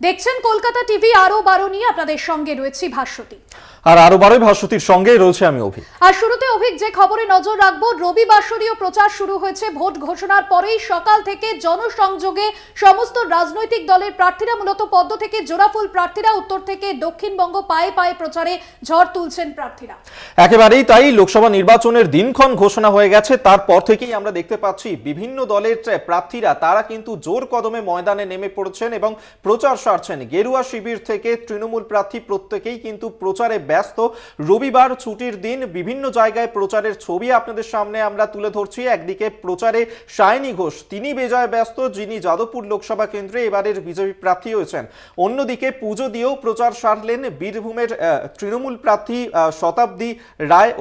দেখছেন কলকাতা টিভি আরো 12 নিয়ে আপনাদের সঙ্গে রয়েছে ভাস্বতী। আর আরো 12 ভাস্বতীর সঙ্গে রয়েছে আমি অভিক। আর শুরুতে অভিক যে খবরে নজর রাখবো, রবিবাসরীয় প্রচার শুরু হয়েছে। ভোট ঘোষণার পরেই সকাল থেকে জনসংযোগে সমস্ত রাজনৈতিক দলের প্রার্থীরা, মূলত পদ্ম থেকে জোড়াফুল প্রার্থীরা, উত্তর থেকে দক্ষিণবঙ্গ পায়ে পায়ে প্রচারে ঝড় তুলছেন প্রার্থীরা। একেবারেই তাই, লোকসভা নির্বাচনের দিনক্ষণ ঘোষণা হয়ে গেছে, তারপর থেকেই আমরা দেখতে পাচ্ছি বিভিন্ন দলের প্রার্থীরা তারা কিন্তু জোর কদমে ময়দানে নেমে পড়েছেন এবং প্রচার সারছেন। গেরুয়া শিবির থেকে তৃণমূল প্রার্থী প্রত্যেকেই কিন্তু প্রচারে ব্যস্ত। রবিবার ছুটির দিন, বিভিন্ন জায়গায় প্রচারের ছবি আপনাদের সামনে আমরা তুলে ধরছি। একদিকে প্রচারে সায়নী ঘোষ, তিনি বেজায় ব্যস্ত, যিনি যাদবপুর লোকসভা কেন্দ্রে এবারের বিজেপি প্রার্থী হয়েছেন। অন্যদিকে পুজো দিয়েও প্রচার সারলেন বীরভূমের তৃণমূল প্রার্থী শতাব্দী রায়।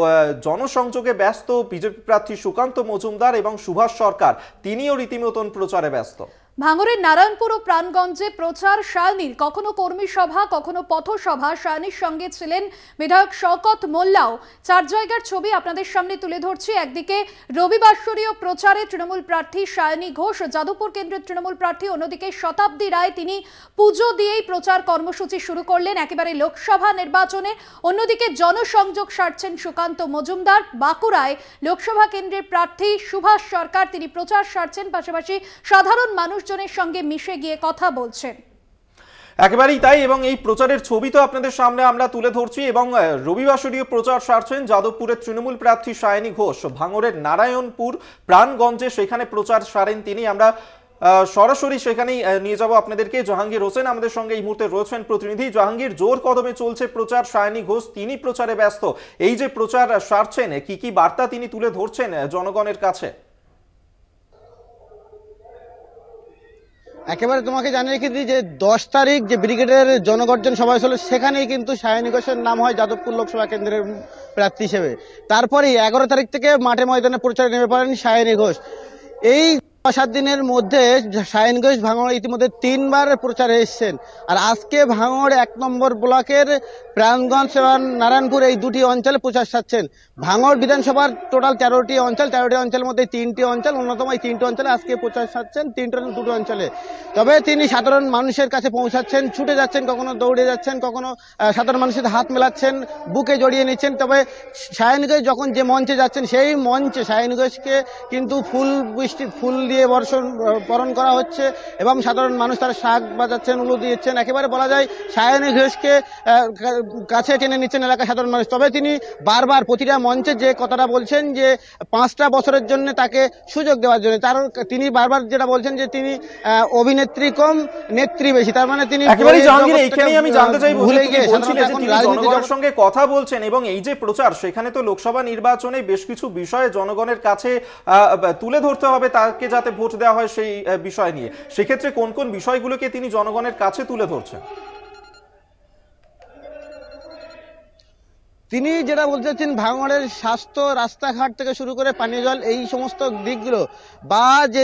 জনসংযোগে ব্যস্ত বিজেপি প্রার্থী সুকান্ত মজুমদার এবং সুভাষ সরকার, তিনিও রীতিমতন প্রচারে ব্যস্ত। ভাঙড়ের নারায়ণপুর ও প্রাণগঞ্জে প্রচার সায়নীর, কখনো কর্মী সভা কখনো পথসভা। সায়নীর সঙ্গে ছিলেন বিধায়ক শওকত মোল্লাও। চার জায়গার ছবি আপনাদের সামনে তুলে ধরছি। একদিকে রবিবাসরীয় প্রচারে তৃণমূল প্রার্থী সায়নী ঘোষ, যাদবপুর কেন্দ্রের তৃণমূল প্রার্থী। অন্যদিকে শতাব্দী রায়, তিনি পুজো দিয়েই প্রচার কর্মসূচি শুরু করলেন একেবারে লোকসভা নির্বাচনে। অন্যদিকে জনসংযোগ সারছেন সুকান্ত মজুমদার। বাঁকুড়ায় লোকসভা কেন্দ্রের প্রার্থী সুভাষ সরকার, তিনি প্রচার সারছেন, পাশাপাশি সাধারণ মানুষজনের সঙ্গে মিশে গিয়ে কথা বলছেন। একেবারেই তাই, এবং এই প্রচারের ছবি তো আপনাদের সামনে আমরা তুলে ধরছি। এবং রবিবাসরীয় প্রচার সারছেন যাদবপুরের তৃণমূল প্রার্থী সায়নী ঘোষ। ভাঙড়ের নারায়ণপুর প্রাণগঞ্জে সেখানে প্রচার সারেন তিনি। আমরা সরাসরি সেখানেই নিয়ে যাব আপনাদেরকে। জাহাঙ্গীর হোসেন আমাদের সঙ্গে এই মুহূর্তে রয়েছেন প্রতিনিধি। জাহাঙ্গীর, জোর কদমে চলছে প্রচার, সায়নী ঘোষ তিনি প্রচারে ব্যস্ত। এই যে প্রচার সারছেন, কি কি বার্তা তিনি তুলে ধরছেন জনগণের কাছে? একেবারে তোমাকে জানিয়ে রেখে দিই যে 10 তারিখ যে ব্রিগেডের জনগর্জন সভা ছিল, সেখানেই কিন্তু সায়নী ঘোষের নাম হয় যাদবপুর লোকসভা কেন্দ্রের প্রার্থী হিসেবে। তারপরেই 11 তারিখ থেকে মাঠে ময়দানে প্রচারে নেমে পড়েন সায়নী ঘোষ। এই 7 দিনের মধ্যে সায়নী ঘোষ ভাঙড় ইতিমধ্যে 3 বার প্রচারে এসেছেন। আর আজকে ভাঙড় 1 নম্বর ব্লকের প্রাণগঞ্জ এবং নারায়ণপুর, এই দুটি অঞ্চলে প্রচার সারছেন। ভাঙড় বিধানসভার টোটাল 13টি অঞ্চল, 13টি অঞ্চলের মধ্যে 3টি অঞ্চল অন্যতম। এই 3টি অঞ্চলে আজকে প্রচার সারছেন, 2টি অঞ্চলে। তবে তিনি সাধারণ মানুষের কাছে পৌঁছাচ্ছেন, ছুটে যাচ্ছেন, কখনো দৌড়ে যাচ্ছেন, কখনো সাধারণ মানুষের হাত মেলাচ্ছেন, বুকে জড়িয়ে নিচ্ছেন। তবে সায়নী ঘোষ যখন যে মঞ্চে যাচ্ছেন, সেই মঞ্চে সায়নী ঘোষকে কিন্তু ফুল দিয়ে বরণ করা হচ্ছে এবং সাধারণ মানুষ তারা শাঁখ বাজাচ্ছেন, উলু দিচ্ছেন। একেবারে বলা যায় সায়নী ঘোষকে কাছে টেনে নিচ্ছেন এলাকার সাধারণ মানুষ। তবে তিনি বারবার প্রতিটা মঞ্চে যে কথাটা বলছেন যে 5টা বছরের জন্য তাকে সুযোগ দেওয়ার জন্য, তিনি বারবার যেটা বলছেন যে তিনি অভিনেত্রী কম নেত্রী বেশি। তার মানে তিনি আমি জানতে চাইবো, জনগণের সঙ্গে কথা বলছেন এবং এই যে প্রচার, সেখানে তো লোকসভা নির্বাচনে বেশ কিছু বিষয়ে জনগণের কাছে তুলে ধরতে হবে তাকে, যাতে ভোট দেওয়া হয় সেই বিষয় নিয়ে। সেক্ষেত্রে কোন কোন বিষয়গুলোকে তিনি জনগণের কাছে তুলে ধরছেন? তিনি যেটা বলতে চাচ্ছেন, ভাঙড়ের স্বাস্থ্য, রাস্তাঘাট থেকে শুরু করে পানীয় জল, এই সমস্ত দিকগুলো, বা যে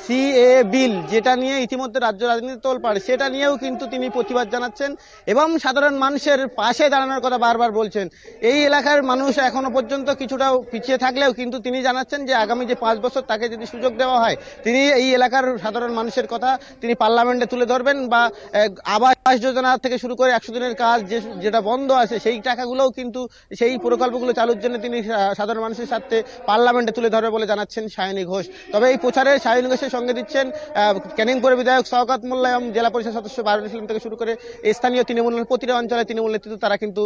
সিএ বিল যেটা নিয়ে ইতিমধ্যে রাজ্য রাজনীতি তোলপাড়, সেটা নিয়েও কিন্তু তিনি প্রতিবাদ জানাচ্ছেন এবং সাধারণ মানুষের পাশে দাঁড়ানোর কথা বারবার বলছেন। এই এলাকার মানুষ এখনো পর্যন্ত কিছুটা পিছিয়ে থাকলেও কিন্তু তিনি জানাচ্ছেন যে আগামী যে 5 বছর তাকে যদি সুযোগ দেওয়া হয়, তিনি এই এলাকার সাধারণ মানুষের কথা তিনি পার্লামেন্টে তুলে ধরবেন। বা আবাস যোজনা থেকে শুরু করে 100 দিনের কাজ যেটা বন্ধ আছে, সেই টাকাগুলোও কিন্তু সেই প্রকল্পগুলো চালুর জন্য তিনি সাধারণ মানুষের সাথে পার্লামেন্টে তুলে ধরবে বলে জানাচ্ছেন সায়নী ঘোষ। তবে এই প্রচারে সায়নী ঘোষের সঙ্গে দিচ্ছেন ক্যানিংপুরের বিধায়ক শওকত মোল্লা এবং জেলা পরিষদ সদস্য বারুল ইসলাম থেকে শুরু করে স্থানীয় তৃণমূল, প্রতিটা অঞ্চলে তৃণমূল নেতৃত্ব, তারা কিন্তু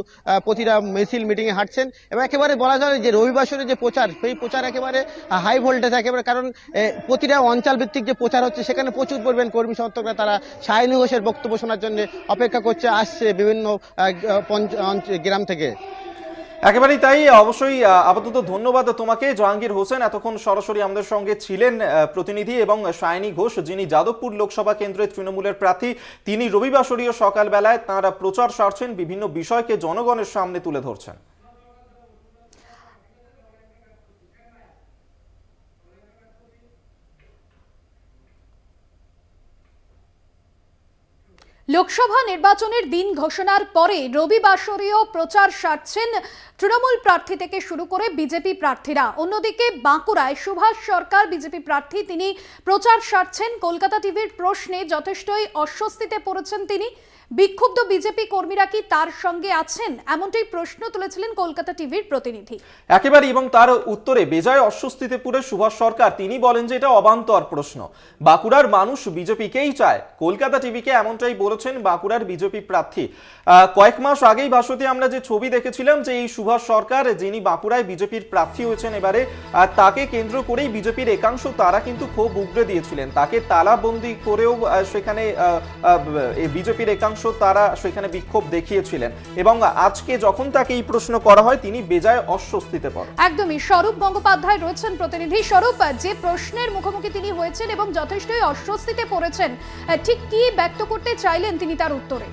প্রতিটা মিছিল মিটিংয়ে হাঁটছেন। এবং একেবারে বলা যায় যে রবিবাসরের যে প্রচার, সেই প্রচার একেবারে হাই ভোল্টেজ একেবারে, কারণ প্রতিটা অঞ্চল ভিত্তিক যে প্রচার হচ্ছে, সেখানে প্রচুর পরিমাণ কর্মী সমর্থকরা তারা সায়নী ঘোষের বক্তব্য শোনার জন্য অপেক্ষা করছে, আসছে বিভিন্ন গ্রাম থেকে। একেবারেই তাই, অবশ্যই। আপাতত ধন্যবাদ তোমাকে, জাহাঙ্গীর হোসেন এতক্ষণ সরাসরি আমাদের সঙ্গে ছিলেন প্রতিনিধি। এবং সায়নী ঘোষ, যিনি যাদবপুর লোকসভা কেন্দ্রের তৃণমূলের প্রার্থী, তিনি রবিবাসরীয় সকালবেলায় তাঁরা প্রচার সারছেন, বিভিন্ন বিষয়কে জনগণের সামনে তুলে ধরছেন। লোকসভা নির্বাচনের দিন ঘোষণার পরে রবিবাসরীয় প্রচার সারছেন তৃণমূল প্রার্থী থেকে শুরু করে বিজেপি প্রার্থীরা। অন্যদিকে বাঁকুড়ায় সুভাষ সরকার বিজেপি প্রার্থী, তিনি প্রচার সারছেন। কলকাতা টিভির প্রশ্নে যথেষ্টই অস্বস্তিতে পড়েছেন তিনি। বিক্ষুব্ধ বিজেপি কর্মীরা কি তার সঙ্গে আছেন, এমনটাই প্রশ্ন তুলেছিলেন কলকাতা টিভির প্রতিনিধি। একেবারে, এবং তার উত্তরে বেজায় অস্বস্তিতে পড়ে সুভাষ সরকার। তিনি বলেন যে এটা অবান্তর প্রশ্ন, বাঁকুড়ার মানুষ বিজেপিকেই চায়। কলকাতা টিভিকে এমনটাই বলেছেন বাঁকুড়ার বিজেপি প্রার্থী। কয়েক মাস আগেই ভাষতে আমরা যে ছবি দেখেছিলাম যে এই সুভাষ সরকার, যিনি বাঁকুড়ায় বিজেপির প্রার্থী হয়েছেন এবারে, তাকে কেন্দ্র করেই বিজেপির একাংশ তারা কিন্তু ক্ষোভ উগরে দিয়েছিলেন। তাকে তালাবন্দি করেও সেখানে বিজেপির একাংশ তারা সেখানে বিক্ষোভ দেখিয়েছিলেন, এবং আজকে যখন তাকে এই প্রশ্ন করা হয় তিনি বেজায় অস্বস্তিতে পড়েন। একদমই। স্বরূপ গঙ্গোপাধ্যায় রয়েছেন প্রতিনিধি। স্বরূপ, যে প্রশ্নের মুখোমুখি তিনি হয়েছেন এবং যথেষ্টই অস্বস্তিতে পড়েছেন, ঠিক কি ব্যক্ত করতে চাইলেন তিনি তার উত্তরে?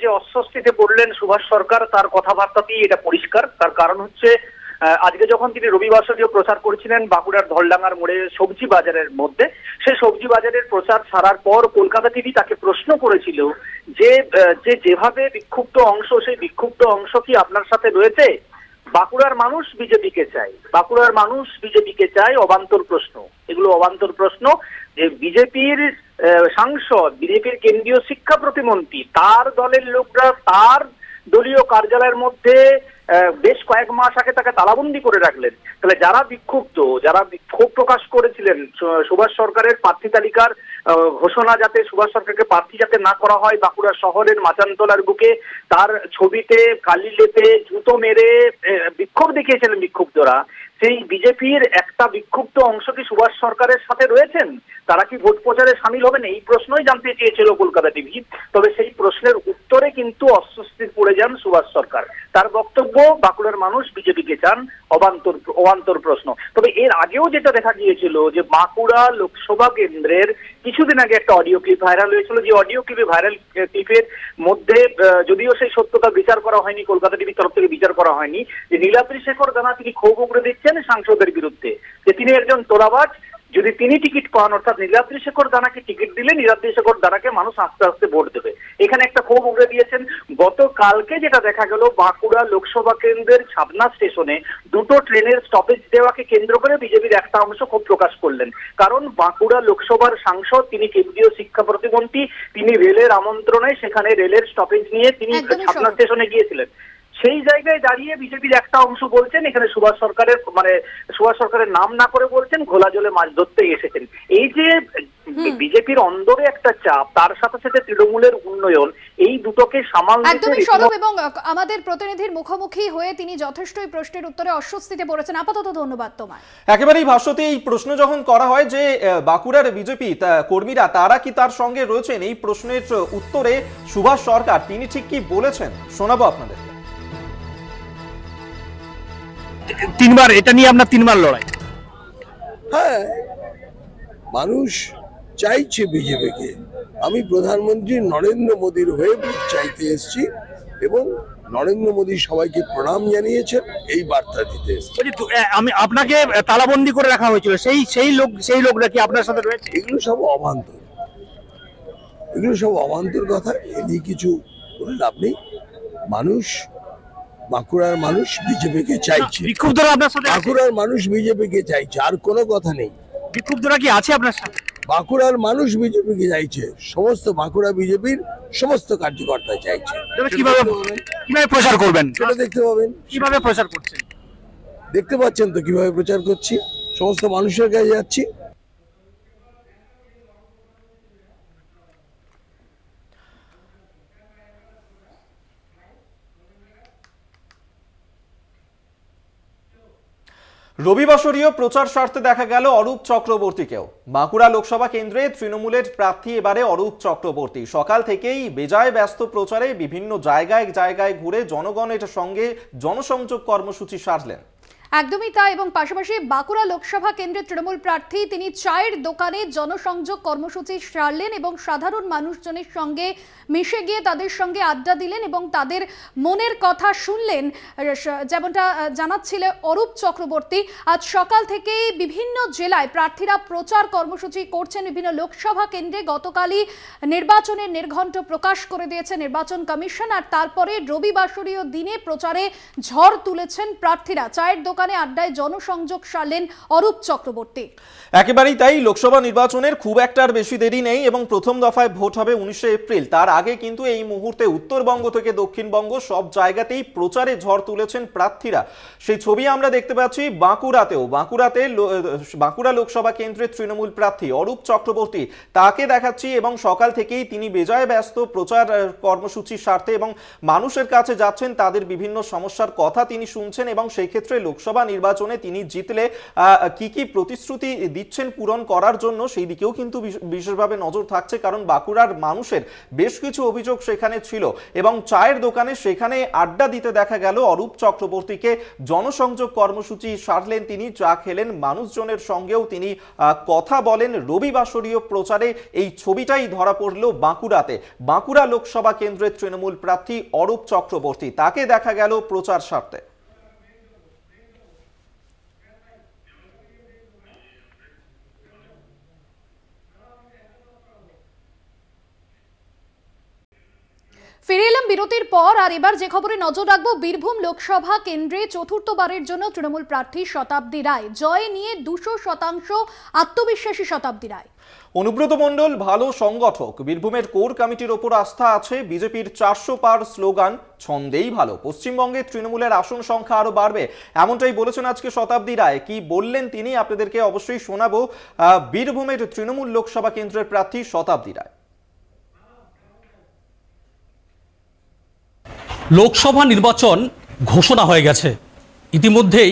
যে অস্বস্তিতে পড়লেন সুভাষ সরকার, তার কথাবার্তাতেই এটা পরিষ্কার। তার কারণ হচ্ছে আজকে যখন তিনি রবিবাসরীয় প্রচার করেছিলেন বাঁকুড়ার ধলডাঙ্গার মোড়ে সবজি বাজারের মধ্যে, সেই সবজি বাজারের প্রচার ছাড়ার পর কলকাতা টিভি তাকে প্রশ্ন করেছিল যে যেভাবে বিক্ষুব্ধ অংশ, সেই বিক্ষুব্ধ অংশ কি আপনার সাথে রয়েছে? বাঁকুড়ার মানুষ বিজেপিকে চায়, বাঁকুড়ার মানুষ বিজেপিকে চায়। অবান্তর প্রশ্ন, এগুলো অবান্তর প্রশ্ন। যে বিজেপির সাংসদ, বিজেপির কেন্দ্রীয় শিক্ষা প্রতিমন্ত্রী, তার দলের লোকরা তার দলীয় কার্যালয়ের মধ্যে বেশ কয়েক মাস আগে তাকে তালাবন্দি করে রাখলেন। তাহলে যারা বিক্ষুব্ধ, যারা ক্ষোভ প্রকাশ করেছিলেন সুভাষ সরকারের প্রার্থী তালিকার ঘোষণা যাতে সুভাষ সরকারকে প্রার্থী যাতে না করা হয় বাঁকুড়া শহরের মাচানতলার বুকে, তার ছবিতে কালি লেপে জুতো মেরে বিক্ষোভ দেখিয়েছিলেন বিক্ষুব্ধরা, সেই বিজেপির একটা বিক্ষুব্ধ অংশ কি সুভাষ সরকারের সাথে রয়েছেন? তারা কি ভোট প্রচারে সামিল হবেন? এই প্রশ্নই জানতে চেয়েছিল কলকাতা টিভি। তবে সেই প্রশ্নের উত্তরে কিন্তু অস্বস্তির পড়ে যান সুভাষ সরকার। তার বক্তব্য, বাঁকুড়ার মানুষ বিজেপিকে চান, অবান্তর প্রশ্ন। তবে এর আগেও যেটা দেখা গিয়েছিল যে বাঁকুড়া লোকসভা কেন্দ্রের কিছুদিন আগে একটা অডিও ক্লিপ ভাইরাল হয়েছিল, যে অডিও ক্লিপে ভাইরাল ক্লিপের মধ্যে যদিও সেই সত্যতা বিচার করা হয়নি, কলকাতা টিভির তরফ থেকে বিচার করা হয়নি, যে নীলাদ্রি শেখর দানা তিনি ক্ষোভ উগরে দিচ্ছেন সাংসদের বিরুদ্ধে, যে তিনি একজন তোলাবাজ। যদি তিনি টিকিট পান, অর্থাৎ নীলাদ্রি শেখর দানাকে টিকিট দিলে নীলাদ্রি শেখর দানাকে মানুষ আস্তে আস্তে ভোট দেবে, এখানে একটা ক্ষোভ উগরে দিয়েছেন। গতকালকে যেটা দেখা গেল, বাঁকুড়া লোকসভা কেন্দ্রের ছাবনা স্টেশনে দুটো ট্রেনের স্টপেজ দেওয়াকে কেন্দ্র করে বিজেপির একটা অংশ ক্ষোভ প্রকাশ করলেন। কারণ বাঁকুড়া লোকসভার সাংসদ, তিনি কেন্দ্রীয় শিক্ষা প্রতিমন্ত্রী, তিনি রেলের আমন্ত্রণে সেখানে রেলের স্টপেজ নিয়ে তিনি ছাবনা স্টেশনে গিয়েছিলেন। সেই জায়গায় দাঁড়িয়ে বিজেপির একটা অংশ বলছেন এখানে সুভাষ সরকারের নাম না করে বলছেন ঘোলা জলে মাছ ধরতে এসেছেন। এই যে বিজেপির অন্দরে একটা চাপ, তার সাথে সাথে তৃণমূলের উন্নয়ন, এই দুটোকে সামাল দিতে একদমই স্বরূপ, এবং আমাদের প্রতিনিধির মুখোমুখি হয়ে তিনি যথেষ্টই প্রশ্নের উত্তরে অস্বস্তিতে পড়েছেন। আপাতত ধন্যবাদ তোমায়। একেবারেই ভাষ্যতে এই প্রশ্ন যখন করা হয় যে বাঁকুড়ার বিজেপি কর্মীরা তারা কি তার সঙ্গে রয়েছেন, এই প্রশ্নের উত্তরে সুভাষ সরকার তিনি ঠিক কি বলেছেন শোনাবো আপনাদের। তিনবার এটা নিয়ে আপনার তিনবার লড়াই। হ্যাঁ, মানুষ চাইছে বিজেপিকে। আমি প্রধানমন্ত্রী নরেন্দ্র মোদীর হয়ে ভোট চাইতে এসেছি এবং নরেন্দ্র মোদী সবাইকে প্রণাম জানিয়েছেন, এই বার্তা দিতে এসেছি। আমি আপনাকে তালাবন্দি করে রাখা হয়েছিল, সেই লোকরা কি আপনার সাথে রয়েছে? এগুলো সব অবান্তর কথা, এ নিয়ে কিছু বলে লাভ নেই। বাঁকুড়ার মানুষ বিজেপিকে চাইছে, বিক্ষুব্ধরা আপনার সাথে, বাঁকুড়ার মানুষ বিজেপিকে চাইছে, আর কোনো কথা নেই। বিক্ষুব্ধরা কি আছে আপনার সাথে? বাঁকুড়ার মানুষ বিজেপিকে চাইছে, সমস্ত বাঁকুড়া বিজেপির সমস্ত কার্যকর্তা চাইছে। কিভাবে প্রচার করবেন সেটা দেখতে পাবেন। কিভাবে প্রচার করছেন দেখতে পাচ্ছেন তো কিভাবে প্রচার করছি, সমস্ত মানুষের কাছে যাচ্ছি। রবিবাসরীয় প্রচার স্বার্থে দেখা গেল অরূপ চক্রবর্তীকেও। বাঁকুড়া লোকসভা কেন্দ্রে তৃণমূলের প্রার্থী এবারে অরূপ চক্রবর্তী। সকাল থেকেই বেজায় ব্যস্ত প্রচারে বিভিন্ন জায়গায় ঘুরে জনগণের সঙ্গে জনসংযোগ কর্মসূচি সারলেন। একদমই তাই। এবং পাশাপাশি বাঁকুড়া লোকসভা কেন্দ্রের তৃণমূল প্রার্থী তিনি চায়ের দোকানে জনসংযোগ কর্মসূচি সারলেন এবং সাধারণ মানুষজনের সঙ্গে মিশে গিয়ে তাদের সঙ্গে আড্ডা দিলেন এবং তাদের মনের কথা শুনলেন, যেমনটা জানাচ্ছিল অরূপ চক্রবর্তী। আজ সকাল থেকেই বিভিন্ন জেলায় প্রার্থীরা প্রচার কর্মসূচি করছেন বিভিন্ন লোকসভা কেন্দ্রে। গতকালই নির্বাচনের নির্ঘণ্ট প্রকাশ করে দিয়েছে নির্বাচন কমিশন, আর তারপরে রবিবাসরীয় দিনে প্রচারে ঝড় তুলেছেন প্রার্থীরা। চায়ের দোকানে আড্ডায় জনসংযোগ সারলেন অরূপ চক্রবর্তী। একেবারেই তাই, লোকসভা নির্বাচনের খুব একটা আর বেশি দেরি নেই এবং প্রথম দফায় ভোট হবে 19শে এপ্রিল। তার আগে কিন্তু এই মুহূর্তে উত্তরবঙ্গ থেকে দক্ষিণবঙ্গ সব জায়গাতেই প্রচারে ঝড় তুলেছেন প্রার্থীরা। সেই ছবি আমরা দেখতে পাচ্ছি বাঁকুড়াতেও। বাঁকুড়া লোকসভা কেন্দ্রের তৃণমূল প্রার্থী অরূপ চক্রবর্তী, তাকে দেখাচ্ছি এবং সকাল থেকেই তিনি বেজায় ব্যস্ত প্রচার কর্মসূচি সারতে এবং মানুষের কাছে যাচ্ছেন, তাদের বিভিন্ন সমস্যার কথা তিনি শুনছেন এবং সেই ক্ষেত্রে লোকসভা নির্বাচনে তিনি জিতলে কি কি প্রতিশ্রুতি দিচ্ছেন পূরণ করার জন্য সেই দিকেও কিন্তু বিশেষভাবে নজর থাকছে। কারণ বাঁকুড়ার মানুষের বেশ কিছু অভিযোগ সেখানে ছিল এবং চায়ের দোকানে সেখানে আড্ডা দিতে দেখা গেল অরূপ চক্রবর্তীকে। জনসংযোগ কর্মসূচি সারলেন তিনি, চা খেলেন, মানুষজনের সঙ্গেও তিনি কথা বলেন। রবিবাসরীয় প্রচারে এই ছবিটাই ধরা পড়ল বাঁকুড়াতে। বাঁকুড়া লোকসভা কেন্দ্রের তৃণমূল প্রার্থী অরূপ চক্রবর্তী, তাকে দেখা গেল প্রচার সারতে। ফিরে এলাম বিরতির পর, আর এবার যে খবরে নজর রাখবো, বীরভূম লোকসভা কেন্দ্রে চতুর্থবারের জন্য তৃণমূল প্রার্থী শতাব্দী রায়। জয় নিয়ে 200% আত্মবিশ্বাসী শতাব্দী রায়। অনুব্রত মণ্ডল ভালো সংগঠক, বীরভূমের কোর কমিটির ওপর আস্থা আছে। বিজেপির 400 পার স্লোগান ছন্দেই ভালো। পশ্চিমবঙ্গে তৃণমূলের আসন সংখ্যা আরো বাড়বে, এমনটাই বলেছেন আজকে শতাব্দী রায়। কি বললেন তিনি আপনাদেরকে অবশ্যই শোনাবো। বীরভূমের তৃণমূল লোকসভা কেন্দ্রের প্রার্থী শতাব্দী রায়। লোকসভা নির্বাচন ঘোষণা হয়ে গেছে। ইতিমধ্যেই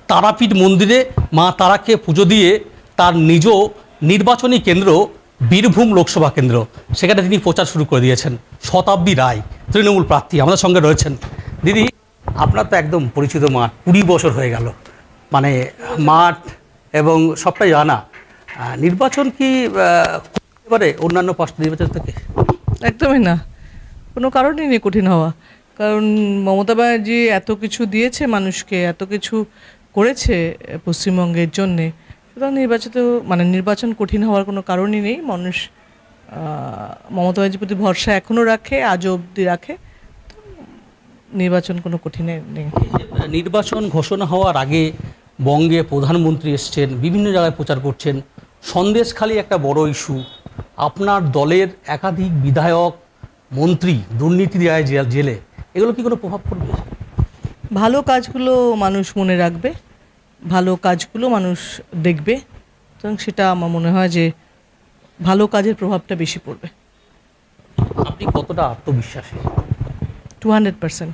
তারাপীঠ মন্দিরে মা তারাকে পুজো দিয়ে তার নিজ নির্বাচনী কেন্দ্র বীরভূম লোকসভা কেন্দ্র, সেখানে তিনি প্রচার শুরু করে দিয়েছেন। শতাব্দী রায় তৃণমূল প্রার্থী আমাদের সঙ্গে রয়েছেন। দিদি, আপনার তো একদম পরিচিত মাঠ, 20 বছর হয়ে গেল, মানে মাঠ এবং সবটাই জানা। নির্বাচন কি এবারে অন্যান্য 5টা নির্বাচন থেকে? একদমই না, কোনো কারণই নেই কঠিন হওয়া। কারণ মমতা ব্যানার্জি এত কিছু দিয়েছে মানুষকে, এত কিছু করেছে পশ্চিমবঙ্গের জন্যে, সুতরাং নির্বাচন কঠিন হওয়ার কোনো কারণই নেই। মানুষ মমতা ব্যানার্জির প্রতি ভরসা এখনও রাখে, আজও অবধি রাখে। নির্বাচন কোনো কঠিন নেই। নির্বাচন ঘোষণা হওয়ার আগে বঙ্গে প্রধানমন্ত্রী এসছেন, বিভিন্ন জায়গায় প্রচার করছেন। সন্দেশখালি একটা বড় ইস্যু। আপনার দলের একাধিক বিধায়ক মন্ত্রী দুর্নীতি দেয় জেলে, এগুলো কি কোনো প্রভাব পড়বে? ভালো কাজগুলো মানুষ মনে রাখবে, ভালো কাজগুলো মানুষ দেখবে, সুতরাং সেটা আমার মনে হয় যে ভালো কাজের প্রভাবটা বেশি পড়বে। আপনি কতটা আত্মবিশ্বাসী? 200%।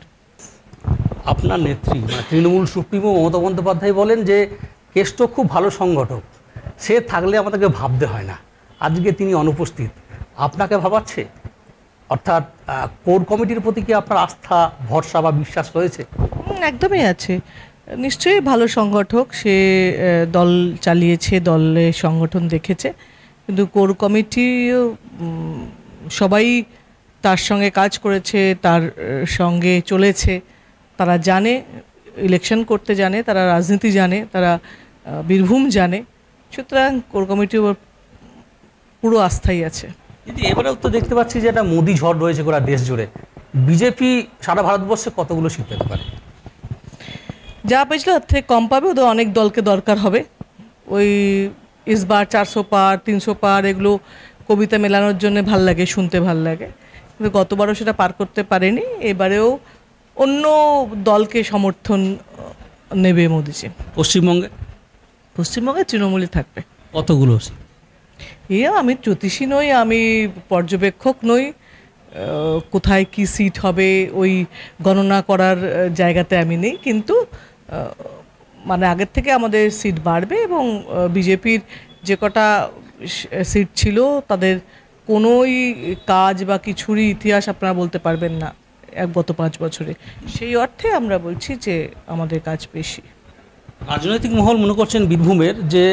আপনার নেত্রী মানে তৃণমূল সুপ্রিমো মমতা বন্দ্যোপাধ্যায় বলেন যে কেষ্ট খুব ভালো সংগঠক, সে থাকলে আমাদেরকে ভাবতে হয় না। আজকে তিনি অনুপস্থিত, আপনাকে ভাবাচ্ছে? অর্থাৎ কোর কমিটির প্রতি কি আপনার আস্থা, ভরসা বা বিশ্বাস রয়েছে? একদমই আছে, নিশ্চয়ই ভালো সংগঠক। সে দল চালিয়েছে, দলের সংগঠন দেখেছে, কিন্তু কোর কমিটিও সবাই তার সঙ্গে কাজ করেছে, তার সঙ্গে চলেছে। তারা জানে ইলেকশন করতে, জানে তারা রাজনীতি, জানে তারা বীরভূম জানে, সুতরাং কোর কমিটির উপর পুরো আস্থাই আছে। কিন্তু এবারেও তো দেখতে পাচ্ছি যে একটা মোদি ঝড় রয়েছে গোটা দেশ জুড়ে। বিজেপি সারা ভারতবর্ষে কতগুলো সিট পেতে পারে? যা পেয়েছিল তার থেকে কম পাবে। ওদের অনেক দলকে দরকার হবে। ওই ইসবার 400 পার 300 পার এগুলো কবিতা মেলানোর জন্য ভাল লাগে, শুনতে ভাল লাগে, কিন্তু গতবারও সেটা পার করতে পারেনি। এবারেও অন্য দলকে সমর্থন নেবে মোদিজি। পশ্চিমবঙ্গে তৃণমূলই থাকবে। কতগুলো? আমি জ্যোতিষী নই, আমি পর্যবেক্ষক নই। কোথায় কি সিট হবে ওই গণনা করার জায়গাতে আমি নেই, কিন্তু মানে আগের থেকে আমাদের সিট বাড়বে এবং বিজেপির যে কটা সিট ছিল তাদের কোনোই কাজ বা কিছুরই ইতিহাস আপনারা বলতে পারবেন না গত 5 বছরে। সেই অর্থে আমরা বলছি যে আমাদের কাজ বেশি। রাজনৈতিক মহল মনে করছেন বীরভূমের যে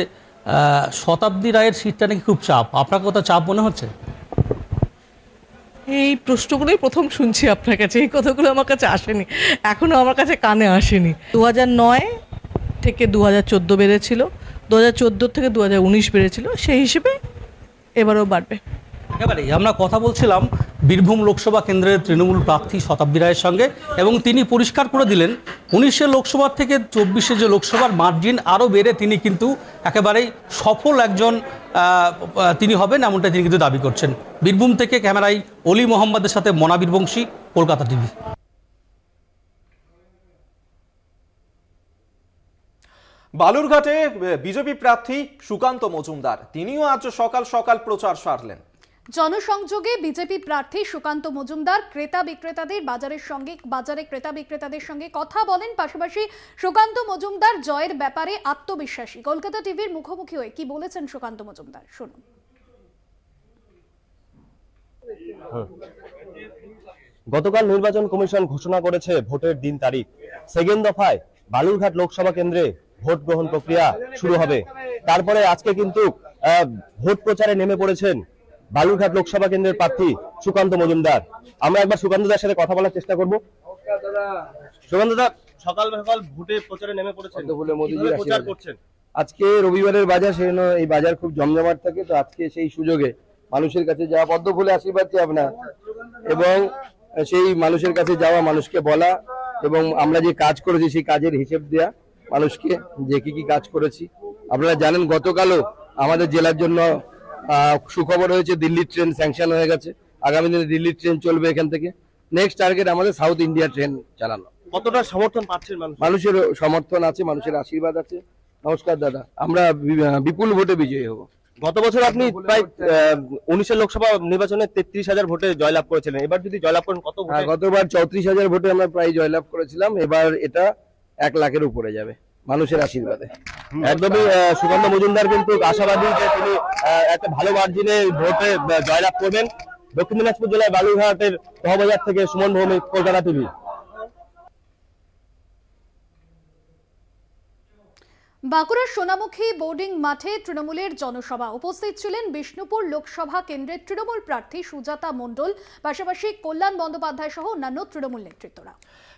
শতাব্দী রায়ের সিটটা নাকি খুব চাপ, আপনার কথা চাপ মনে হচ্ছে? এই প্রশ্নগুলোই প্রথম শুনছি আপনার কাছে, এই কথাগুলো আমার কাছে আসেনি, এখনো আমার কাছে কানে আসেনি। 2009 থেকে 2014 বেড়েছিল, 2014 থেকে 2019 বেড়েছিল, সেই হিসেবে এবারও বাড়বে। একেবারেই আমরা কথা বলছিলাম বীরভূম লোকসভা কেন্দ্রের তৃণমূল প্রার্থী শতাব্দী রায়ের সঙ্গে, এবং তিনি পরিষ্কার করে দিলেন 19 লোকসভা থেকে 24 যে লোকসভার মার্জিন আরও বেড়ে তিনি কিন্তু একেবারেই সফল একজন তিনি হবেন, এমনটা তিনি কিন্তু দাবি করছেন। বীরভূম থেকে ক্যামেরায় অলি মোহাম্মদের সাথে মনা বীরবংশী, কলকাতা টিভি। বালুরঘাটে বিজেপি প্রার্থী সুকান্ত মজুমদার তিনিও আজ সকাল সকাল প্রচার সারলেন। জনসংযোগে বিজেপি প্রার্থী সুকান্ত মজুমদার বাজারে ক্রেতা বিক্রেতাদের সঙ্গে কথা বলেন। পাশাপাশি সুকান্ত মজুমদার জয়ের ব্যাপারে আত্মবিশ্বাসী। কলকাতা টিভির মুখোমুখি হয়ে কি বলেছেন সুকান্ত মজুমদার, শুনুন। গতকাল নির্বাচন কমিশন ঘোষণা করেছে ভোটের দিন তারিখ। সেকেন্ড দফায় বালুরঘাট লোকসভা কেন্দ্রে ভোট গ্রহণ প্রক্রিয়া শুরু হবে। তারপরে আজকে কিন্তু ভোট প্রচারে নেমে পড়েছেন বালুরঘাট লোকসভা কেন্দ্রের প্রার্থী সুকান্ত মজুমদার। আমরা একবার সুকান্ত দার সাথে কথা বলার চেষ্টা করব। সুকান্ত দা, সকাল সকাল ভোটে প্রচারে নেমে পড়েছেন, প্রচার করছেন। আজকে রবিবারের বাজার, সেজন্য এই বাজার খুব জমজমাট থাকে। তো আজকে সেই সুযোগে মানুষের কাছে যাওয়া, পদ্ম ফুলে আশীর্বাদ চাই আপনার, এবং সেই মানুষের কাছে যাওয়া, মানুষকে বলা, এবং আমরা যে কাজ করেছি সেই কাজের হিসেব দেয়া মানুষকে, যে কি কি কাজ করেছি। আপনারা জানেন গতকালও আমাদের জেলার জন্য সুখবর হয়েছে, দিল্লির ট্রেন স্যাংশন হয়ে গেছে। আগামী দিনে দিল্লির ট্রেন চলবে এখান থেকে। নেক্সট টার্গেট আমাদের সাউথ ইন্ডিয়া ট্রেন চালানো। কতটা সমর্থন পাচ্ছেন মানুষের সমর্থন আছে, মানুষের আশীর্বাদ আছে। নমস্কার দাদা, আমরা বিপুল ভোটে বিজয়ী হব। গত বছর আপনি প্রায় 19 লোকসভা নির্বাচনে 33,000 ভোটে জয়লাভ করেছিলেন। এবার যদি জয়লাভ করেন কত ভোটে? গতবার 34,000 ভোটে আমরা প্রায় জয়লাভ করেছিলাম। এবার এটা 1 লাখের উপরে যাবে মানুষের আশীর্বাদে। একদমই সুকান্ত মজুমদার কিন্তু আশাবাদী যে তিনি একটা ভালো মার্জিনে ভোটে জয়লাভ করবেন। দক্ষিণ দিনাজপুর জেলায় বালুরঘাটের তহবাজার থেকে সুমন ভৌমিক, কলকাতা টিভি। বাঁকুড়ার সোনামুখী বোর্ডিং মাঠে তৃণমূলের জনসভা। উপস্থিত ছিলেন বিষ্ণুপুর লোকসভা কেন্দ্রের তৃণমূল প্রার্থী সুজাতা মণ্ডল, পাশাপাশি কল্যাণ বন্দ্যোপাধ্যায় সহ অন্যান্য তৃণমূল নেতৃত্বরা।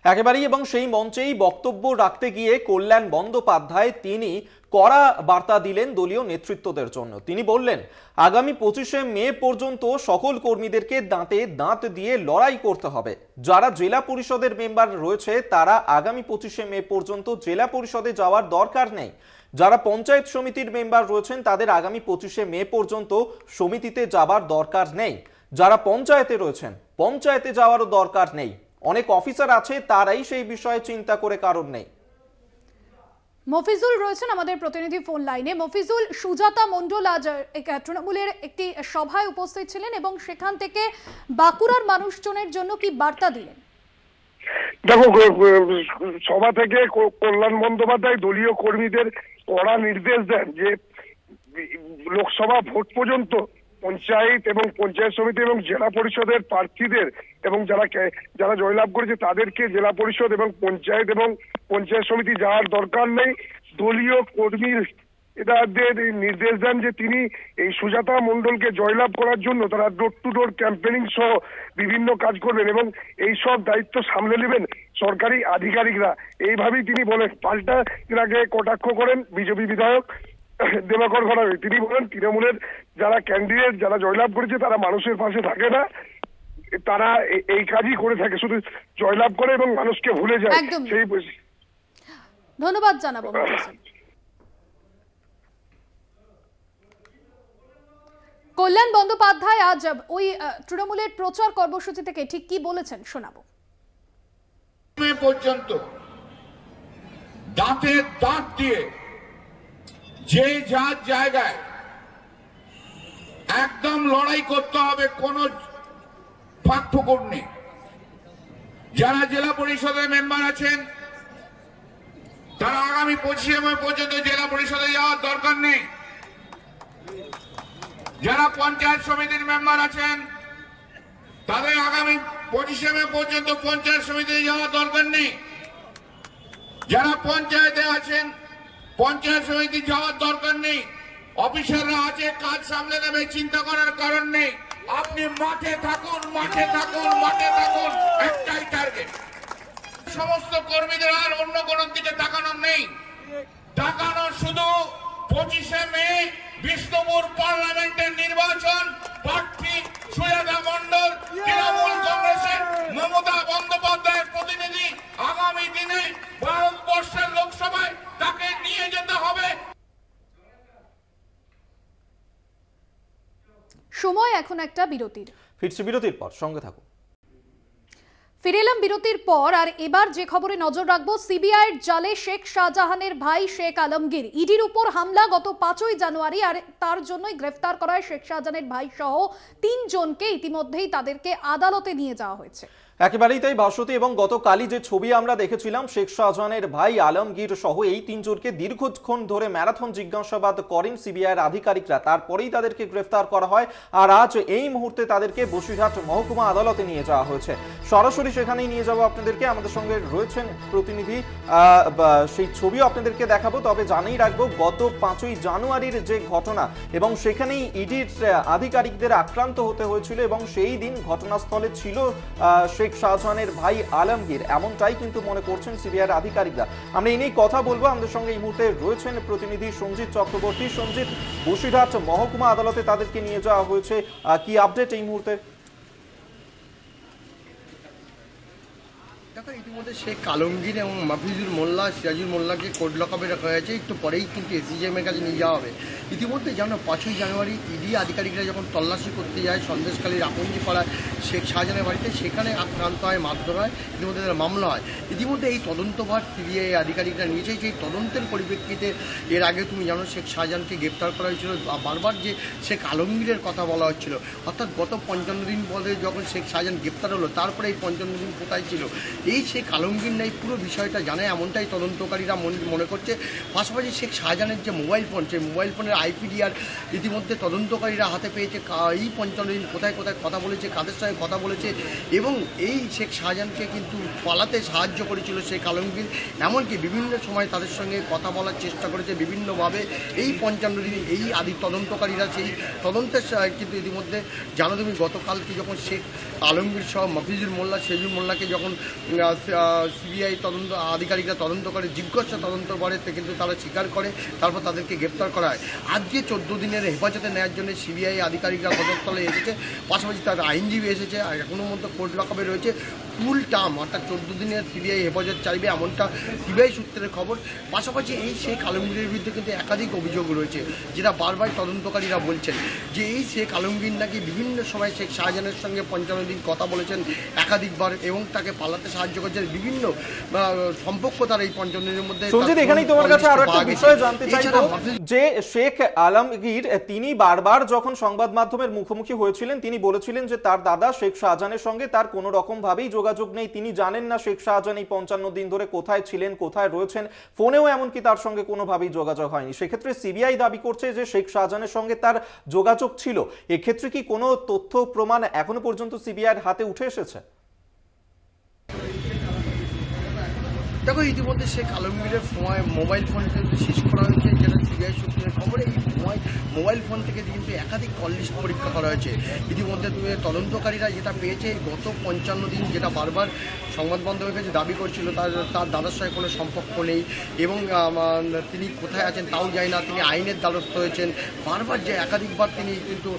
একেবারেই, এবং সেই মঞ্চেই বক্তব্য রাখতে গিয়ে কল্যাণ বন্দ্যোপাধ্যায় তিনি কড়া বার্তা দিলেন দলীয় নেতৃত্বদের জন্য। তিনি বললেন, আগামী 25শে মে পর্যন্ত সকল কর্মীদেরকে দাঁতে দাঁত দিয়ে লড়াই করতে হবে। যারা জেলা পরিষদের মেম্বার রয়েছে তারা আগামী 25শে মে পর্যন্ত জেলা পরিষদে যাওয়ার দরকার নেই। যারা পঞ্চায়েত সমিতির মেম্বার রয়েছেন তাদের আগামী 25শে মে পর্যন্ত সমিতিতে যাবার দরকার নেই। যারা পঞ্চায়েতে রয়েছেন পঞ্চায়েতে যাওয়ারও দরকার নেই। অনেক অফিসার আছে, তারাই সেই বিষয়ে চিন্তা করে কারণ নেই। মফিজুল রয়েছেন আমাদের প্রতিনিধি ফোন লাইনে। মফিজুল, সুজাতা মণ্ডল আজ তৃণমূলের একটি সভায় উপস্থিত ছিলেন এবং সেখান থেকে বাঁকুড়ার মানুষজনের জন্য কি বার্তা দিলেন? দেখো, সভা থেকে কল্যাণ বন্দ্যোপাধ্যায় দলীয় কর্মীদের কড়া নির্দেশ দেন যে লোকসভা ভোট পর্যন্ত পঞ্চায়েত এবং পঞ্চায়েত সমিতি এবং জেলা পরিষদের প্রার্থীদের এবং যারা জয়লাভ করেছে তাদেরকে জেলা পরিষদ এবং পঞ্চায়েত সমিতি যাওয়ার দরকার নেই। দলীয় কর্মীর এদের নির্দেশ দেন যে তিনি এই সুজাতা মণ্ডলকে জয়লাভ করার জন্য তারা ডোর টু ডোর ক্যাম্পেনিং সহ বিভিন্ন কাজ করবেন এবং এই সব দায়িত্ব সামলে নেবেন সরকারি আধিকারিকরা। এইভাবেই তিনি বলেন। পাল্টা এনাকে কটাক্ষ করেন বিজেপি বিধায়ক দেবাকর ঘরামি। তিনি বলেন, তৃণমূলের যারা ক্যান্ডিডেট, যারা জয়লাভ করেছে তারা মানুষের পাশে থাকে না, তারা এই কাজই করে থাকে, শুধু জয়লাভ করে এবং মানুষকে ভুলে যায়। সেই ধন্যবাদ জানাবো। কল্যাণ বন্দ্যোপাধ্যায় আজ ওই তৃণমূলের প্রচার কর্মসূচি থেকে ঠিক কি বলেছেন শোনাবো। পর্যন্ত দাঁতে দাঁত দিয়ে যে যার জায়গায় একদম লড়াই করতে হবে, কোন ফাঁক ফোকর নেই। যারা জেলা পরিষদের মেম্বার আছেন তারা আগামী 25শে মে পর্যন্ত জেলা পরিষদে যাওয়ার দরকার নেই। যারা পঞ্চায়েত সমিতির মেম্বার আছেন তাদের আগামী 25শে মে পর্যন্ত পঞ্চায়েত সমিতিতে যাওয়ার দরকার নেই। যারা পঞ্চায়েতে আছেন পঞ্চায়েত সমিতি যাওয়ার দরকার নেই, অফিসাররা আছে, কাজ সামলে নেবে, চিন্তা করার কারণ নেই। আপনি মাঠে থাকুন, মাঠে থাকুন, মাঠে থাকুন, একটাই টার্গেট। সমস্ত কর্মীদের আর অন্য কোনো দিকে তাকানোর নেই, তাকানো শুধু 25শে মে বিষ্ণুপুর পার্লামেন্টের নির্বাচন, প্রার্থী সুজাতা মণ্ডল, তৃণমূল কংগ্রেসের মমতা বন্দ্যোপাধ্যায়ের প্রতিনিধি। আগামী দিনে ভারতবর্ষের লোকসভায় তাকে নিয়ে যেতে হবে। সময় এখন একটা বিরতির। ফিরছি বিরতির পর, সঙ্গে থাকুন। ফিরে এলাম বিরতির পর, আর এবার যে খবরে নজর রাখবো, সিবিআইয়ের জালে শেখ শাহজাহানের ভাই শেখ আলমগীর। ইডির উপর হামলা গত 5ই জানুয়ারি, আর তার জন্যই গ্রেফতার করা হয় শেখ শাহজাহানের ভাই সহ 3 জনকে। ইতিমধ্যেই তাদেরকে আদালতে নিয়ে যাওয়া হয়েছে। একেবারেই তাই বাসন্তী, এবং গতকালই যে ছবি আমরা দেখেছিলাম, শেখ শাহজাহানের ভাই আলমগীর সহ এই 3 জনকে দীর্ঘক্ষণ ধরে ম্যারাথন জিজ্ঞাসাবাদ করেন সিবিআইয়ের আধিকারিকরা, তারপরেই তাদেরকে গ্রেফতার করা হয়। আর আজ এই মুহূর্তে তাদেরকে বসিরহাট মহকুমা আদালতে নিয়ে যাওয়া হয়েছে। সরাসরি সেখানেই নিয়ে যাবো আপনাদেরকে, আমাদের সঙ্গে রয়েছেন প্রতিনিধি, সেই ছবিও আপনাদেরকে দেখাবো। তবে জানিয়ে রাখবো, গত 5ই জানুয়ারির যে ঘটনা, এবং সেখানেই ইডির আধিকারিকদের আক্রান্ত হতে হয়েছিল, এবং সেই দিন ঘটনাস্থলে ছিল শেখ শাহজাহানের ভাই আলমগীর, এমনটাই কিন্তু মনে করছেন সিবিআইয়ের আধিকারিকরা। আমরা এই নিয়ে কথা বলবো। আমাদের সঙ্গে এই মুহূর্তে রয়েছেন প্রতিনিধি সঞ্জিত চক্রবর্তী। সঞ্জিত, বসিরহাট মহকুমা আদালতে তাদেরকে নিয়ে যাওয়া হয়েছে, কি আপডেট এই মুহূর্তে? দেখো, ইতিমধ্যে শেখ আলমগীর এবং মাফিজুল মোল্লা, সিরাজুল মোল্লাকে কোর্ট লকআপে রাখা হয়েছে। একটু পরেই কিন্তু এসিজিএম এর কাছে নিয়ে যাওয়া হবে। ইতিমধ্যে জানো, 5ই জানুয়ারি ইডি আধিকারিকরা যখন তল্লাশি করতে যায় সন্দেশখালীর আপনজিপাড়ায় শেখ শাহজাহানের বাড়িতে, সেখানে আক্রান্ত হয়, মারধর হয়, ইতিমধ্যে তার মামলা হয়। ইতিমধ্যে এই তদন্তভার সিবিআই আধিকারিকরা নিয়েছে। সেই তদন্তের পরিপ্রেক্ষিতে এর আগে তুমি জানো শেখ শাহজাহানকে গ্রেপ্তার করা হয়েছিল। বারবার যে শেখ আলমগীরের কথা বলা হচ্ছিল, অর্থাৎ গত 55 দিন পরে যখন শেখ শাহজাহান গ্রেপ্তার হলো, তারপরে এই 55 দিন কোথায় ছিল এই শেখ আলমগীর নাই পুরো বিষয়টা জানে, এমনটাই তদন্তকারীরা মনে করছে। পাশাপাশি শেখ শাহজাহানের যে মোবাইল ফোন, সেই মোবাইল ফোনের আইপিডিআর ইতিমধ্যে তদন্তকারীরা হাতে পেয়েছে। এই 55 দিন কোথায় কোথায় কথা বলেছে, কাদের সঙ্গে কথা বলেছে, এবং এই শেখ শাহজাহানকে কিন্তু পালাতে সাহায্য করেছিল শেখ আলমগীর। এমনকি বিভিন্ন সময় তাদের সঙ্গে কথা বলার চেষ্টা করেছে বিভিন্নভাবে। এই 55 দিন এই তদন্তকারীরা সেই তদন্তের কিন্তু ইতিমধ্যে জানো তুমি, গতকালকে যখন শেখ আলমগীর সহ মাফিজুল মোল্লা, সিরাজুল মোল্লাকে যখন সিবিআই তদন্ত আধিকারিকরা তদন্ত করে, জিজ্ঞাসা তদন্ত করে, কিন্তু তারা স্বীকার করে, তারপর তাদেরকে গ্রেপ্তার করা হয়। আজকে 14 দিনের হেফাজতে নেওয়ার জন্য সিবিআই আধিকারিকরা ঘটনাস্থলে এসেছে। পাশাপাশি তার আইনজীবী এসেছে, আর এখনো মধ্যে কোর্ট লকআপে রয়েছে। ফুল টার্ম অর্থাৎ 14 দিনের সিবিআই হেফাজত চাইবে, এমনটা সিবিআই সূত্রের খবর। পাশাপাশি এই শেখ আলমগীরের বিরুদ্ধে কিন্তু একাধিক অভিযোগ রয়েছে, যেটা বারবার তদন্তকারীরা বলছেন যে এই শেখ আলমগীর নাকি বিভিন্ন সময় শেখ শাহজাহানের সঙ্গে 55 দিন কথা বলেছেন একাধিকবার, এবং তাকে পালাতে সাহায্য করছেন। বিভিন্ন সম্পর্ক তার এই 55 দিনের মধ্যে। সঞ্জিত, এখানেই তোমার কাছে আরো একটা বিষয় জানতে চাইবো, যে শেখ আলমগীর তিনি বারবার যখন সংবাদ মাধ্যমের মুখোমুখি হয়েছিলেন, তিনি বলেছিলেন যে তার দাদা শেখ শাহজাহানের সঙ্গে তার কোনো রকম ভাবেই যোগাযোগ নেই, তিনি জানেন না শেখ শাহজাহান এই 55 দিন ধরে কোথায় ছিলেন, কোথায় রয়েছেন, ফোনেও এমনকি তার সঙ্গে কোনোভাবেই যোগাযোগ হয়নি। সেক্ষেত্রে সিবিআই দাবি করছে যে শেখ শাহজাহানের সঙ্গে তার যোগাযোগ ছিল। এক্ষেত্রে কি কোনো তথ্য প্রমাণ এখনো পর্যন্ত সিবিআইয়ের হাতে উঠে এসেছে? দেখো, ইতিমধ্যে শেখ আলমগীরের মোবাইল ফোন কিন্তু সিজ করা হয়েছে, যেটা সিবিআই সূত্রের খবর। এই মোবাইল ফোন থেকে কিন্তু একাধিক কল লিস্ট পরীক্ষা করা হয়েছে। ইতিমধ্যে তদন্তকারীরা যেটা পেয়েছে, গত 55 দিন যেটা বারবার সংবাদ মাধ্যমের কাছে দাবি করছিল তার দাদার সঙ্গে কোনো সম্পর্ক নেই, এবং তিনি কোথায় আছেন তাও যায় না, তিনি আইনের দ্বারস্থ হয়েছেন, বারবার যে একাধিকবার তিনি কিন্তু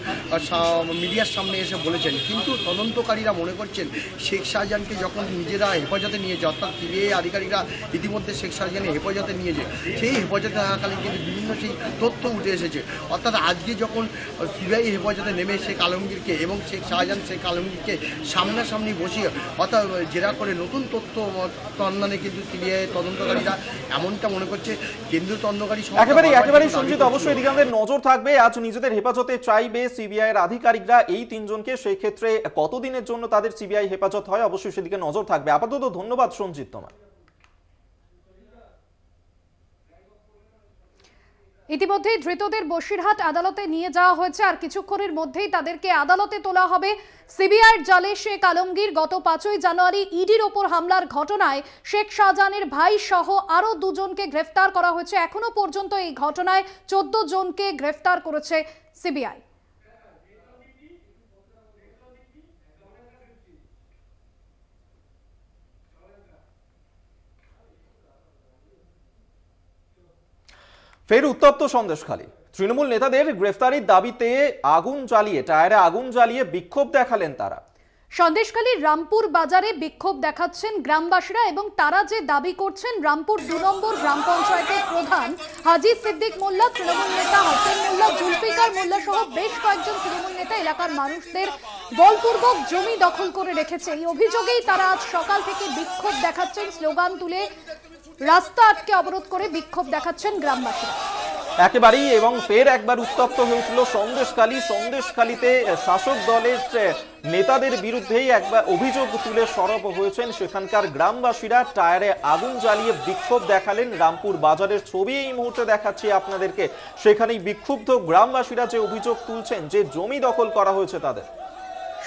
মিডিয়ার সামনে এসে বলেছেন। কিন্তু তদন্তকারীরা মনে করছেন শেখ শাহজাহানকে যখন নিজেরা হেফাজতে নিয়েছে, অর্থাৎ সিবিআই আধিকারিকরা ইতিমধ্যে শেখ শাহজাহানের হেফাজতে নিয়েছে, সেই হেফাজতে থাকাকালীন কিন্তু বিভিন্ন সেই তথ্য উঠে এসেছে। অর্থাৎ আজকে যখন সিবিআই হেফাজতে নেমে শেখ আলমগীরকে এবং শেখ শাহজাহান শেখ আলমগীরকে সামনাসামনি বসিয়ে অর্থাৎ জেরা করে নতুন তথ্য সন্ধানে কিন্তু সিবিআই তদন্তকারীরা এমনটা মনে করছে। কেন্দ্রীয় তদন্তকারী একেবারেই সঞ্জিত, অবশ্যই এদিকে আমাদের নজর থাকবে। আজ নিজেদের হেফাজতে চাইবে সিবিআই এর আধিকারিকরা এই 3 জনকে, সেই ক্ষেত্রে কতদিনের জন্য তাদের সিবিআই হেফাজত হয়, অবশ্যই সেদিকে নজর থাকবে। আপাতত ধন্যবাদ সঞ্জিত তোমার। ইতিমধ্যেই ধৃতদের বসিরহাট আদালতে নিয়ে যাওয়া হয়েছে, আর কিছুক্ষণের মধ্যেই তাদেরকে আদালতে তোলা হবে। সিবিআইয়ের জালে শেখ আলমগীর গত 5ই জানুয়ারি ইডির ওপর হামলার ঘটনায় শেখ শাহজাহানের ভাই সহ আরও 2 জনকে গ্রেফতার করা হয়েছে। এখনো পর্যন্ত এই ঘটনায় 14 জনকে গ্রেফতার করেছে সিবিআই। ফের উত্তপ্ত সন্দেশখালী। তৃণমূল নেতাদের গ্রেফতারির দাবিতে টায়ারে আগুন জ্বালিয়ে বিক্ষোভ দেখালেন তারা। সন্দেশখালীর রামপুর বাজারে বিক্ষোভ দেখাচ্ছেন গ্রামবাসীরা এবং তারা যে দাবি করছেন, রামপুর 2 নম্বর গ্রাম পঞ্চায়েতের প্রধান হাজি সিদ্দিক মোল্লা, তৃণমূল নেতা হাসিন মোল্লা, জুলফিকার মোল্লা সহ বেশ কয়েকজন তৃণমূল নেতা এলাকার মানুষদের বলপূর্বক জমি দখল করে রেখেছে। এই অভিযোগেই তারা আজ সকাল থেকে বিক্ষোভ দেখাচ্ছেন, স্লোগান তুলে রাস্তা আটকে অবরোধ করে বিক্ষোভ দেখাচ্ছেন গ্রামবাসীরা একেবারেই। এবং ফের একবার উত্তপ্ত হয়েছিল সন্দেশখালীতে শাসক দলের নেতাদের বিরুদ্ধেই একবার অভিযোগ তুলে সরব হয়েছেন সেখানকার গ্রামবাসীরা। টায়ারে আগুন জ্বালিয়ে বিক্ষোভ দেখালেন। রামপুর বাজারের ছবি এই মুহূর্তে দেখাচ্ছি আপনাদেরকে। সেখানেই বিক্ষুব্ধ গ্রামবাসীরা যে অভিযোগ তুলছেন যে জমি দখল করা হয়েছে তাদের,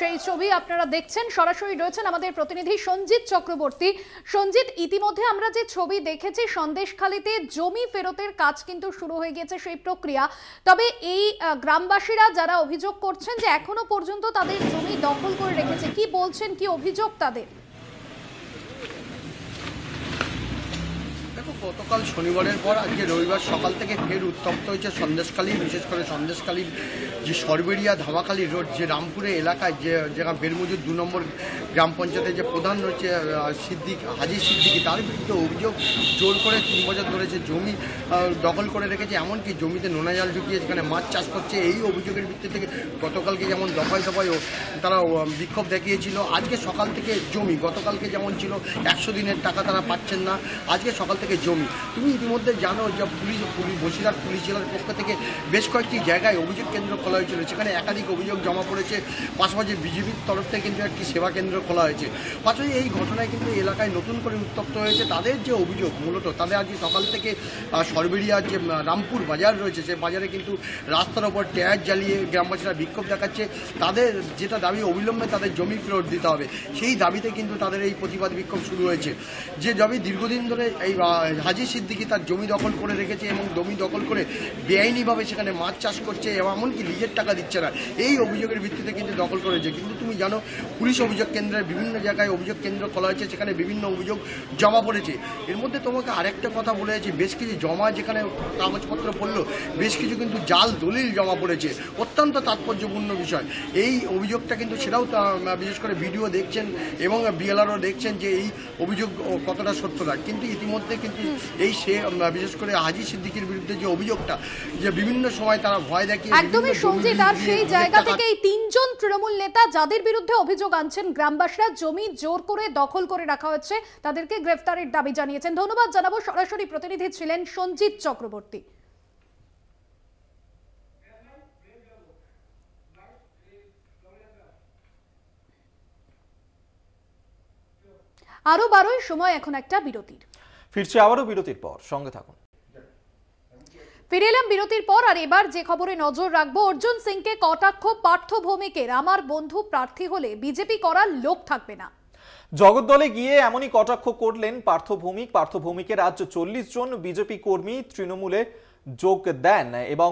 সেই ছবি আপনারা দেখছেন। সরাসরি রয়েছেন আমাদের প্রতিনিধি সঞ্জিত চক্রবর্তী। সঞ্জিত, ইতিমধ্যে আমরা যে ছবি দেখেছি, সন্দেশখালীতে জমি ফেরতের কাজ কিন্তু শুরু হয়ে গেছে সেই প্রক্রিয়া। তবে এই গ্রামবাসীরা যারা অভিযোগ করছেন যে এখনো পর্যন্ত তাদের জমি দখল করে রেখেছে, কি বলছেন, কি অভিযোগ তাদের? গতকাল শনিবারের পর আজকে রবিবার সকাল থেকে ফের উত্তপ্ত হয়েছে সন্দেশখালী। বিশেষ করে সন্দেশখালীর যে সরবেরিয়া ধামাখালী রোড, যে রামপুরে এলাকায় যে যেখানে বেরমজুর 2 নম্বর গ্রাম পঞ্চায়েতের যে প্রধান রয়েছে হাজি সিদ্দিকি, তার বিরুদ্ধে অভিযোগ জোর করে 3 বছর ধরে যে জমি দখল করে রেখেছে, এমনকি জমিতে নোনা জাল ঢুকিয়ে যেখানে মাছ চাষ করছে। এই অভিযোগের ভিত্তি থেকে গতকালকে যেমন দফায় দফায় তারা বিক্ষোভ দেখিয়েছিল, আজকে সকাল থেকে জমি, গতকালকে যেমন ছিল 100 দিনের টাকা তারা পাচ্ছেন না, আজকে সকাল থেকে জমি। তুমি ইতিমধ্যে জানো যে বসিরহাট পুলিশ জেলার পক্ষ থেকে বেশ কয়েকটি জায়গায় অভিযোগ কেন্দ্র খোলা হয়েছিল, সেখানে একাধিক অভিযোগ জমা পড়েছে। পাশাপাশি বিজেপির তরফ থেকে কিন্তু একটি সেবা কেন্দ্র খোলা হয়েছে। পাশাপাশি এই ঘটনায় কিন্তু এলাকায় নতুন করে উত্তপ্ত হয়েছে। তাদের যে অভিযোগ, মূলত তাদের আজকে সকাল থেকে সরবেরিয়ার যে রামপুর বাজার রয়েছে, সেই বাজারে কিন্তু রাস্তার ওপর টায়ার জ্বালিয়ে গ্রামবাসীরা বিক্ষোভ দেখাচ্ছে। তাদের যেটা দাবি, অবিলম্বে তাদের জমি ফেরত দিতে হবে, সেই দাবিতে কিন্তু তাদের এই প্রতিবাদ বিক্ষোভ শুরু হয়েছে। যে জমি দীর্ঘদিন ধরে এই হাজি সিদ্দিকি তার জমি দখল করে রেখেছে এবং জমি দখল করে বেআইনিভাবে সেখানে মাছ চাষ করছে এবং এমনকি লিজের টাকা দিচ্ছে না, এই অভিযোগের ভিত্তিতে কিন্তু দখল করেছে। কিন্তু তুমি জানো, পুলিশ অভিযোগ কেন্দ্রের বিভিন্ন জায়গায় অভিযোগ কেন্দ্র খোলা হয়েছে, সেখানে বিভিন্ন অভিযোগ জমা পড়েছে। এর মধ্যে তোমাকে আরেকটা কথা বলে যাচ্ছি, বেশ কিছু জমা যেখানে কাগজপত্র পড়লো, বেশ কিছু কিন্তু জাল দলিল জমা পড়েছে। অত্যন্ত তাৎপর্যপূর্ণ বিষয় এই অভিযোগটা, কিন্তু সেটাও বিশেষ করে ভিডিও দেখছেন এবং বিএলআরও দেখছেন যে এই অভিযোগ কতটা সত্যতা। কিন্তু ইতিমধ্যে কিন্তু এই বিশেষ করে হাজি সিদ্দিকির বিরুদ্ধে যে অভিযোগটা, যে বিভিন্ন সময় তারা ভয় দেখিয়ে, একদমই সঞ্জিত, আর সেই জায়গা থেকে এই 3 জন তৃণমূল নেতা যাদের বিরুদ্ধে অভিযোগ আনছেন গ্রামবাসীরা, জমি জোর করে দখল করে রাখা হচ্ছে, তাদেরকে গ্রেফতারের দাবি জানিয়েছেন। ধন্যবাদ জানাবো। সরাসরি প্রতিনিধি ছিলেন সঞ্জিত চক্রবর্তী। আরো 12 সময় এখন একটা বিরতির। ফিরছে আবারও বিরতির পর, সঙ্গে থাকুন। ফিরে এলাম বিরতির পর, আর এবার যে খবরে নজর রাখবো, অর্জুন সিংকে কটাক্ষ পার্থ ভৌমিকের। আমার বন্ধু প্রার্থী হলে বিজেপি করার লোক থাকবে না। জগদ্দলে গিয়ে এমনই কটাক্ষ করলেন পার্থ ভৌমিক। পার্থ ভৌমিকের আজ 40 জন বিজেপি কর্মী তৃণমূলে যোগ দেন এবং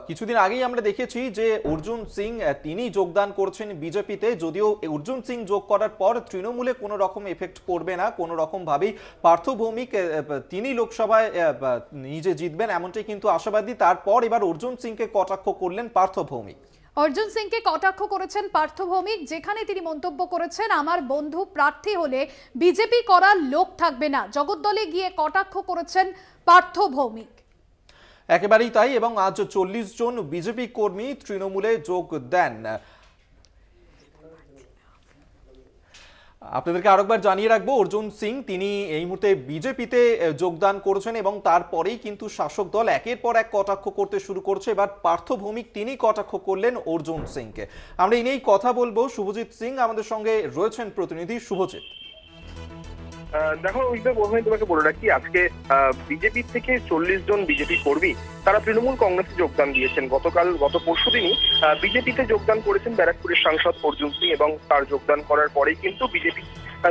কিছুদিন আগেই আমরা দেখেছি যে অর্জুন সিং তিনি যোগদান করছেন বিজেপিতে। যদিও অর্জুন সিং যোগ করার পর তৃণমূলে কোনো রকম এফেক্ট পড়বে না, কোনো রকম ভাবেই পার্থ ভৌমিক তিনি লোকসভায় নিজে জিতবেন এমনটাই কিন্তু আশাবাদী। তারপর এবার অর্জুন সিংকে কটাক্ষ করলেন পার্থ ভৌমিক। অর্জুন সিংকে কটাক্ষ করেছেন পার্থ ভৌমিক, যেখানে তিনি মন্তব্য করেছেন, আমার বন্ধু প্রার্থী হলে বিজেপি করার লোক থাকবে না। জগদ্দলে গিয়ে কটাক্ষ করেছেন পার্থ ভৌমিক। একেবারেই তাই, এবং আজ 40 জন বিজেপি কর্মী তৃণমূলে যোগ দেন। আপনাদেরকে আরেকবার জানিয়ে রাখবো, অর্জুন সিং তিনি এই মুহূর্তে বিজেপিতে যোগদান করেছেন এবং তারপরেই কিন্তু শাসক দল একের পর এক কটাক্ষ করতে শুরু করছে। এবার পার্থ ভৌমিক তিনি কটাক্ষ করলেন অর্জুন সিংকে। আমরা এই নিয়েই কথা বলবো। শুভজিৎ সিং আমাদের সঙ্গে রয়েছেন, প্রতিনিধি শুভজিৎ। দেখো প্রথমে তোমাকে বলে রাখি, আজকে বিজেপি থেকে 40 জন বিজেপি কর্মী তারা তৃণমূল কংগ্রেসে যোগদান দিয়েছেন। গত পরশুদিনই বিজেপিতে যোগদান করেছেন ব্যারাকপুরের সাংসদ অর্জুন সিং, এবং তার যোগদান করার পরেই কিন্তু বিজেপি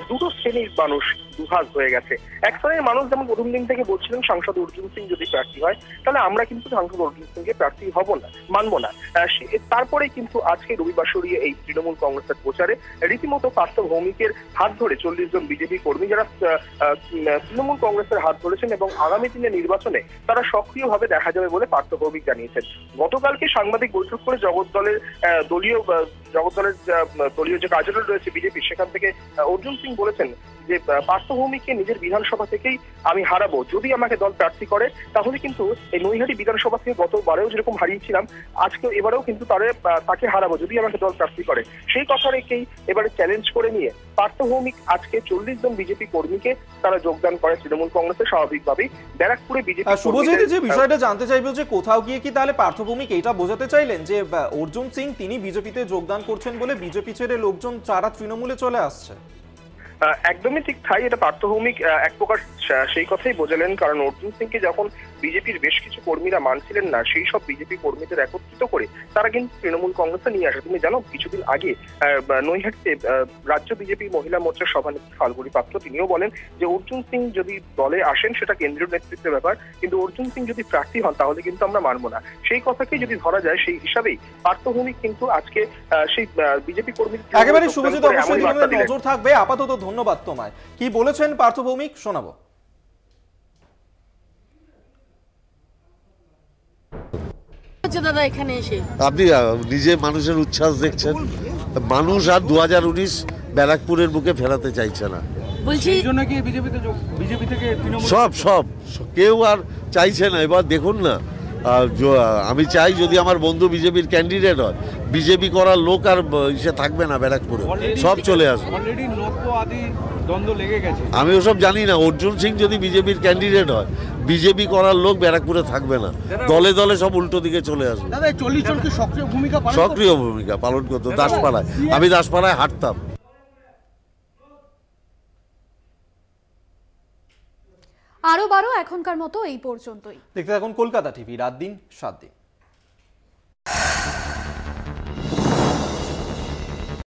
দুটো শ্রেণীর মানুষ দুভাগ হয়ে গেছে। এক শ্রেণীর মানুষ যেমন প্রথম দিন থেকে বলছিলেন সাংসদ অর্জুন সিং যদি প্রার্থী হয় তাহলে আমরা কিন্তু সাংসদ অর্জুন সিংকে প্রার্থী হব না, মানবো না। তারপরে কিন্তু আজকে রবিবার সরিয়ে এই তৃণমূল কংগ্রেসের প্রচারে রীতিমতো পার্থ ভৌমিকের হাত ধরে 40 জন বিজেপি কর্মী যারা তৃণমূল কংগ্রেসের হাত ধরেছেন এবং আগামী দিনে নির্বাচনে তারা সক্রিয়ভাবে দেখা যাবে বলে পার্থ ভৌমিক জানিয়েছেন। গতকালকে সাংবাদিক বৈঠক করে জগৎ দলের দলীয় যে কার্যালয় রয়েছে বিজেপি, সেখান থেকে অর্জুন সিং বলেছেন যে পার্থ ভৌমিককে নিজের বিধানসভা থেকেই আমি হারাবো, যদি আমাকে দল প্রার্থী করে তাহলে কিন্তু এই নৈহাটি বিধানসভা থেকে গতবারেও যেরকম হারিয়েছিলাম আজকে এবারেও কিন্তু তাকে হারাবো যদি আমাকে দল প্রার্থী করে। সেই কথা রেখেই এবারে চ্যালেঞ্জ করে নিয়ে পার্থ ভৌমিক আজকে 40 জন বিজেপি কর্মীকে তারা যোগদান করে তৃণমূল কংগ্রেসে। স্বাভাবিকভাবেই ব্যারাকপুরে বিজেপি শুভজিৎ যে বিষয়টা জানতে চাইবো যে কোথাও গিয়ে কি তাহলে পার্থ ভৌমিক এটা বোঝাতে চাইলেন যে অর্জুন সিং তিনি বিজেপিতে যোগদান করছেন বলে বিজেপি ছেড়ে লোকজন যারা তৃণমূলে চলে আসছে? একদমই ঠিক তাই, এটা পার্থ ভৌমিক এক প্রকার সেই কথাই বোঝালেন। কারণ অর্জুন সিংকে যখন বিজেপির বেশ কিছু কর্মীরা মানছিলেন না, সেই সব বিজেপি কর্মীদের একত্রিত করে তারা কিন্তু তৃণমূল কংগ্রেসে নিয়ে আসে। তুমি জানো কিছুদিন আগে নৈহাটিতে রাজ্য বিজেপি মহিলা মোর্চার সভানেত্রী ফাল্গুনী পাত্র তিনিও বলেন যে অর্জুন সিং যদি দলে আসেন সেটা কেন্দ্রীয় নেতৃত্বের ব্যাপার, কিন্তু অর্জুন সিং যদি প্রার্থী হন তাহলে কিন্তু আমরা মানবো না। সেই কথাকে যদি ধরা যায় সেই হিসাবেই পার্থ ভৌমিক কিন্তু আজকে সেই বিজেপি কর্মীদের একেবারে শুভজিৎ অবশ্যই নজর থাকবে। আপাতত ধন্যবাদ তোমায়। কি বলেছেন পার্থ ভৌমিক শোনাবো। দাদা এখানে এসে আপনি নিজে মানুষের উচ্ছ্বাস দেখছেন, মানুষ আর 2019 ব্যারাকপুরের বুকে ফেরাতে চাইছে না। বলছি বিজেপি থেকে সব কেউ আর চাইছে না। এবার দেখুন না, আমি চাই যদি আমার বন্ধু বিজেপির ক্যান্ডিডেট হয়, বিজেপি করার লোক আর সে থাকবে না ব্যারাকপুরে, সব চলে আসবে। আমি ওসব জানি না। অর্জুন সিং যদি বিজেপির ক্যান্ডিডেট হয়, বিজেপি করার লোক ব্যারাকপুরে থাকবে না, দলে দলে সব উল্টো দিকে চলে আসবে। সক্রিয় ভূমিকা পালন করতো দাসপাড়ায়। আমি দাসপাড়ায় হাঁটতাম। আরো বারো এখনকার মতো এই পর্যন্তই। দেখতে থাকুন কলকাতা টিভি, রাত দিন 7 দিন।